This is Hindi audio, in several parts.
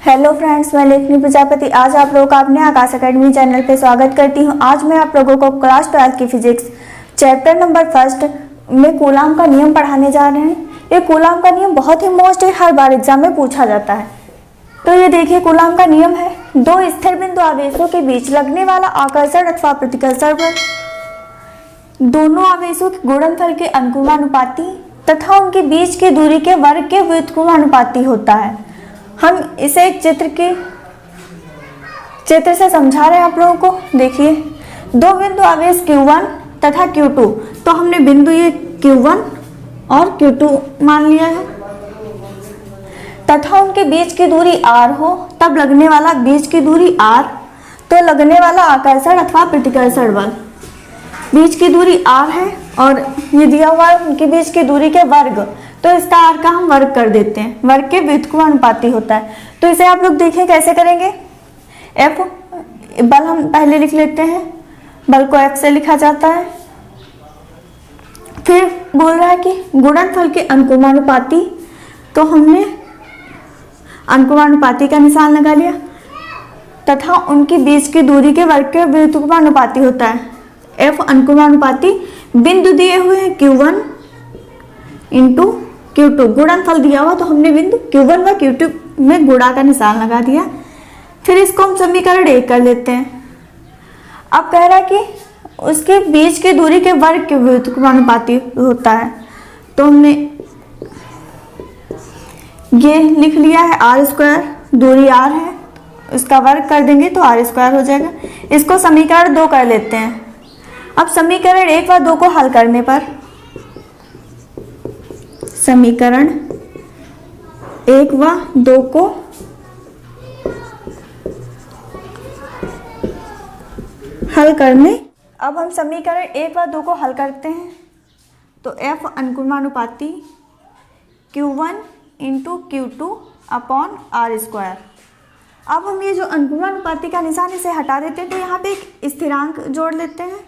हेलो फ्रेंड्स, मैं लेखनी प्रजापति आज आप लोगों का अपने आकाश अकेडमी चैनल पे स्वागत करती हूँ। आज मैं आप लोगों को क्लास 12 की फिजिक्स चैप्टर नंबर 1 में कूलाम का नियम पढ़ाने जा रहे हैं। ये कूलाम का नियम बहुत ही मोस्ट है, हर बार एग्जाम में पूछा जाता है। तो ये देखिए, कूलाम का नियम है, दो स्थिर बिंदु आवेशों के बीच लगने वाला आकर्षण अथवा प्रतिकर्षण बल दोनों आवेशों के गुणनफल के अनुक्रमानुपाती तथा उनके बीच की दूरी के वर्ग के व्युत्क्रमानुपाती होता है। हम इसे एक चित्र से समझा रहे हैं आप लोगों को। देखिए, दो बिंदु आवेश Q1 तथा Q2, तो हमने बिंदु ये Q1 और Q2 मान लिया है, तथा उनके बीच की दूरी R हो, तब लगने वाला बीच की दूरी R, तो लगने वाला आकर्षण अथवा प्रतिकर्षण बल बीच की दूरी R है और ये दिया हुआ है उनके बीच की दूरी के वर्ग, तो इसका R का हम वर्ग कर देते हैं, वर्ग के व्युत्क्रमानुपाती होता है। तो इसे आप लोग देखें कैसे करेंगे। F बल हम पहले लिख लेते हैं, बल को F से लिखा जाता है। फिर बोल रहा है कि गुणनफल के अनुक्रमानुपाती, तो हमने अनुक्रमानुपाती का निशान लगा लिया, तथा उनकी बीच की दूरी के वर्ग के व्युत्क्रमानुपाती होता है। F अनुक्रमानुपाती बिंदु दिए हुए हैं Q1 इंटू Q2, गुणनफल दिया हुआ तो हमने बिंदु Q1 व Q2 में गुणा का निशान लगा दिया। फिर इसको हम समीकरण 1 कर लेते हैं। अब कह रहा है कि उसके बीच की दूरी के वर्ग के व्युत्क्रमानुपाती होता है, तो हमने ये लिख लिया है R², दूरी R है, इसका वर्ग कर देंगे तो R² हो जाएगा। इसको समीकरण 2 कर लेते हैं। अब समीकरण 1 व 2 को हल करने पर, समीकरण 1 व 2 को हल करने, अब हम समीकरण 1 व 2 को हल करते हैं, तो F अनुक्रमानुपाती Q1 into Q2 upon R²। अब हम ये जो अनुक्रमानुपाती का निशान इसे हटा देते हैं, तो यहाँ पे एक स्थिरांक जोड़ लेते हैं,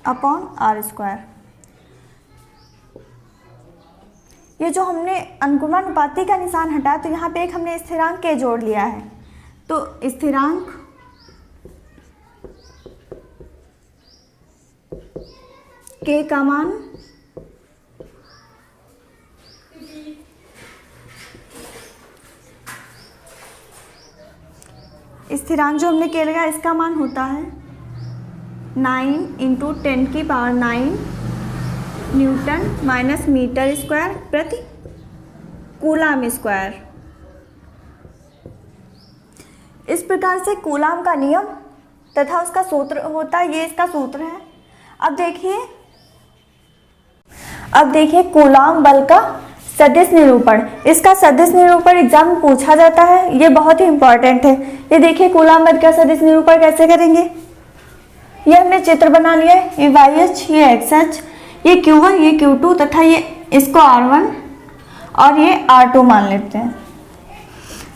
अपॉन R²। ये जो हमने अनुक्रमानुपाती का निशान हटाया, तो यहाँ पे एक हमने स्थिरांक के जोड़ लिया है, तो स्थिरांक के का मान स्थिरांक जो हमने के लगाया इसका मान होता है 9 into 10⁹ newton minus metre square प्रति कूलाम स्क्वायर। इस प्रकार से कूलाम का नियम तथा उसका सूत्र होता है, ये इसका सूत्र है। अब देखिए कूलाम बल का सदिश निरूपण, इसका सदिश निरूपण एग्जाम में पूछा जाता है, ये बहुत ही इंपॉर्टेंट है। ये देखिए कूलाम बल का सदिश निरूपण कैसे करेंगे। ये हमने चित्र बना लिया है, ये YH, ये XH, ये Q1, ये Q2 तथा ये इसको R1 और ये R2 मान लेते हैं।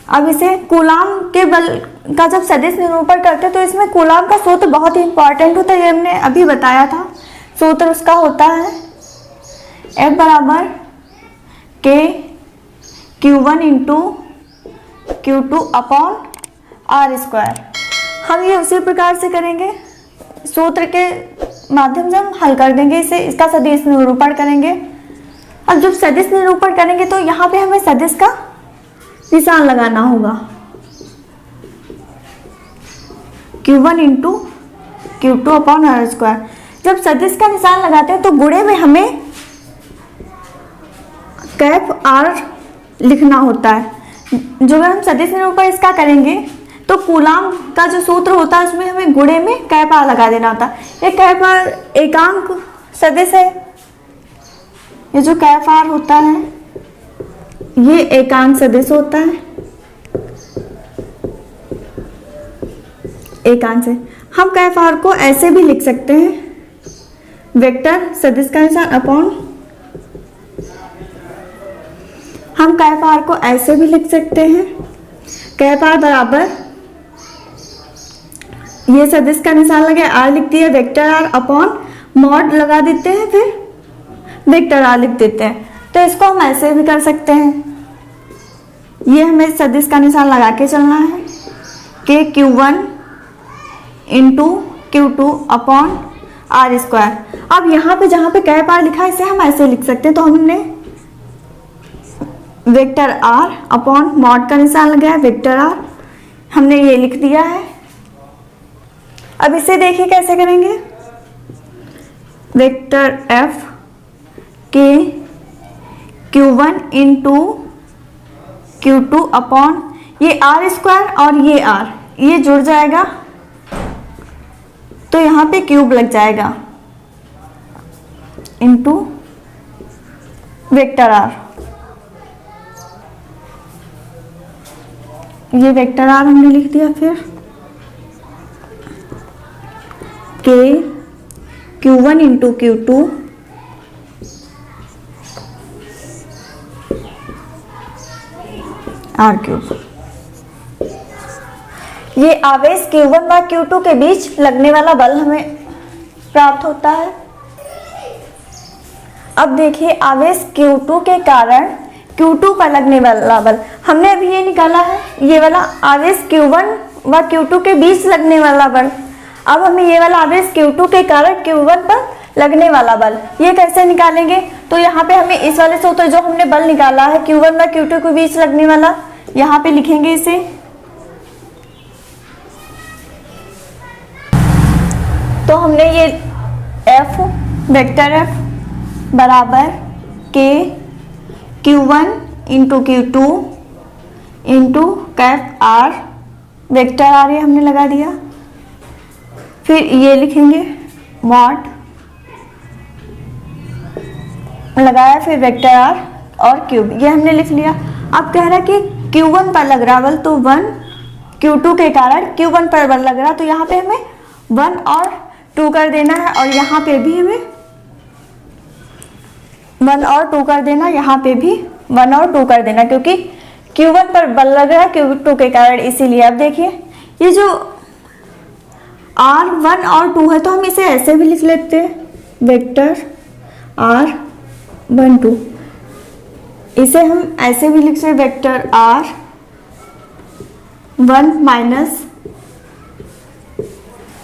अब इसे कूलाम के बल का जब सदिश निरूपण करते हैं, तो इसमें कूलाम का सूत्र बहुत ही इंपॉर्टेंट होता है, ये हमने अभी बताया था। सूत्र उसका होता है F बराबर K Q1 into Q2 upon R²। हम ये उसी प्रकार से करेंगे, सूत्र के माध्यम से हम हल कर देंगे इसे, इसका सदिश निरूपण करेंगे। अब जब सदिश निरूपण करेंगे तो यहाँ पे हमें सदिश का निशान लगाना होगा, Q1 into Q2 upon R²। जब सदिश का निशान लगाते हैं तो गुणे में हमें कैप R लिखना होता है। जो हम सदिश निरूपण इसका करेंगे तो कूलाम का जो सूत्र होता है उसमें हमें गुणे में कैप R लगा देना होता है। ये कैप R एकांक सदिश है, ये जो कैप R होता है ये एकांक सदिश होता है। एकांक से हम कैप R को ऐसे भी लिख सकते हैं, वेक्टर सदिश का निशान अपॉन, हम कैप R को ऐसे भी लिख सकते हैं, कैप R बराबर ये सदिश का निशान लगे R लिख दिया, वेक्टर R अपॉन मॉड लगा देते हैं, फिर वेक्टर आर लिख देते हैं। तो इसको हम ऐसे भी कर सकते हैं, ये हमें सदिश का निशान लगा के चलना है कि Q1 into Q2 upon are square. अब यहाँ पे जहाँ पे कैप आर लिखा है इसे हम ऐसे लिख सकते हैं, तो हमने वेक्टर आर अपॉन मॉड का निशान लगाया, वेक्टर आर हमने ये लिख दिया है। अब इसे देखिए कैसे करेंगे, वेक्टर एफ के Q1 इंटू Q2 अपॉन ये आर स्क्वायर और ये आर ये जुड़ जाएगा तो यहाँ पे क्यूब लग जाएगा इंटू वेक्टर आर। ये वेक्टर आर हमने लिख दिया। फिर के Q1 into Q2 are cube. ये आवेश Q1 व Q2 के बीच लगने वाला बल हमें प्राप्त होता है। अब देखिए आवेश Q2 के कारण Q2 पर लगने वाला बल हमने अभी ये निकाला है, ये वाला आवेश Q1 व Q2 के बीच लगने वाला बल। अब हमें ये वाला आवेश Q2 के कारण Q1 पर लगने वाला बल ये कैसे निकालेंगे, तो यहाँ पे हमें इस वाले सूत्र जो हमने बल निकाला है Q1 व Q2 के बीच लगने वाला, यहाँ पे लिखेंगे इसे। तो हमने ये F वेक्टर F बराबर के Q1 into Q2 into cap R vector R ये हमने लगा दिया। फिर ये लिखेंगे मॉड लगाया, फिर वेक्टर R और क्यूब ये हमने लिख लिया। अब कह रहा है कि Q1 पर लग रहा बल तो 1, Q2 के कारण Q1 पर बल लग रहा तो यहाँ पे हमें 1 और 2 कर देना है, और यहाँ पे भी हमें 1 और 2 कर देना, यहाँ पे भी 1 और 2 कर देना, क्योंकि Q1 पर बल लग रहा है Q2 के कारण, इसीलिए। अब देखिए ये जो R1 और 2 है तो हम इसे ऐसे भी लिख लेते हैं वेक्टर R1 2, इसे हम ऐसे भी लिख सकते vector R1 minus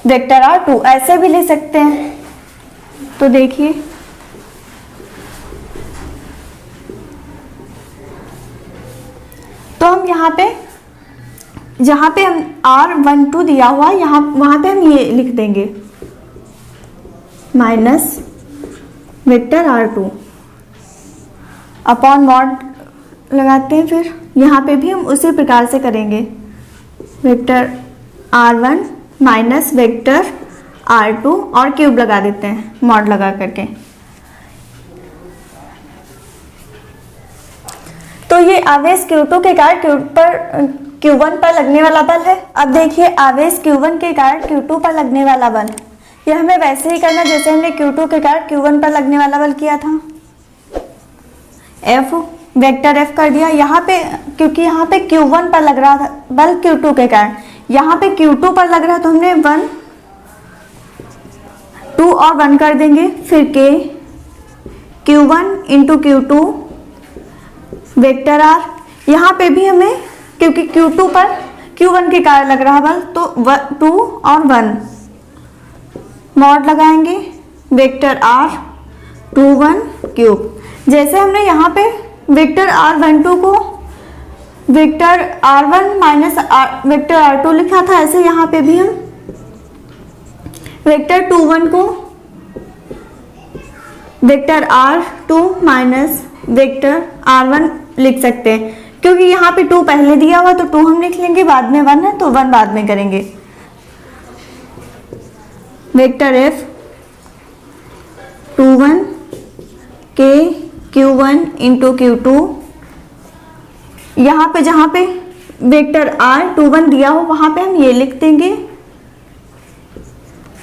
vector R2 ऐसे भी ले सकते हैं। तो देखिए तो हम यहाँ पे जहाँ पे हम R12 दिया हुआ यहाँ वहाँ पे हम ये लिख देंगे minus vector R2 upon mod लगाते हैं। फिर यहाँ पे भी हम उसी प्रकार से करेंगे, vector R1 minus vector R2 और क्यूब लगा देते हैं मॉड लगा करके। तो ये आवेश Q2 के कारण Q1 पर लगने वाला बल है। अब देखिए आवेश Q1 के कारण Q2 पर लगने वाला बल, ये हमें वैसे ही करना जैसे हमने Q2 के कारण Q1 पर लगने वाला बल किया था। F वेक्टर F कर दिया यहाँ पे, क्योंकि यहाँ पे Q1 पर लग रहा था बल Q2 के कारण, यहाँ पे Q2 पर लग रहा तो हमने 1 2 और 1 कर देंगे। फिर के Q1 into Q2 vector R, यहाँ पे भी हमें क्योंकि Q2 पर Q1 के कारण लग रहा बल तो 2 और 1 मॉड लगाएंगे वेक्टर R2 1 क्यूब। जैसे हमने यहाँ पे वेक्टर R12 को vector R1 minus vector R2 लिखा था, ऐसे यहाँ पे भी हम वेक्टर 21 को vector R2 minus vector R1 लिख सकते हैं, क्योंकि यहाँ पे 2 पहले दिया हुआ तो 2 हम लिख लेंगे, बाद में 1 है तो 1 बाद में करेंगे। वेक्टर F 21 के Q1 इंटू Q2, यहाँ पे जहाँ पे वेक्टर R21 दिया हो वहाँ पे हम ये लिख देंगे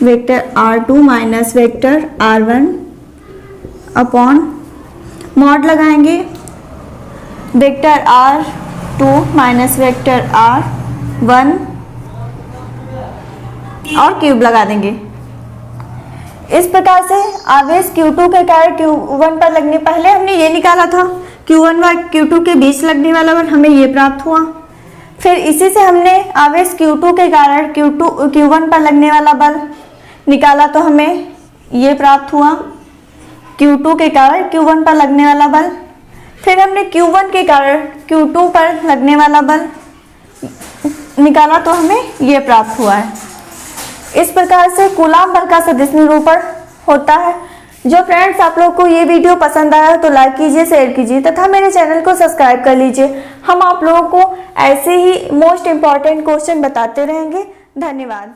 vector R2 minus vector R1 upon mod लगाएंगे vector R2 minus vector R1 और क्यूब लगा देंगे। इस प्रकार से आवेश Q2 के कारण Q1 पर लगने, पहले हमने ये निकाला था Q1 व Q2 के बीच लगने वाला बल, हमें ये प्राप्त हुआ। फिर इसी से हमने आवेश Q2 के कारण Q1 पर लगने वाला बल निकाला, तो हमें ये प्राप्त हुआ Q2 के कारण Q1 पर लगने वाला बल। फिर हमने Q1 के कारण Q2 पर लगने वाला बल निकाला, तो हमें ये प्राप्त हुआ है। इस प्रकार से कूलाम बल का सदिश निरूपण होता है। जो फ्रेंड्स आप लोग को ये वीडियो पसंद आया तो लाइक कीजिए, शेयर कीजिए तथा मेरे चैनल को सब्सक्राइब कर लीजिए। हम आप लोगों को ऐसे ही मोस्ट इम्पॉर्टेंट क्वेश्चन बताते रहेंगे। धन्यवाद।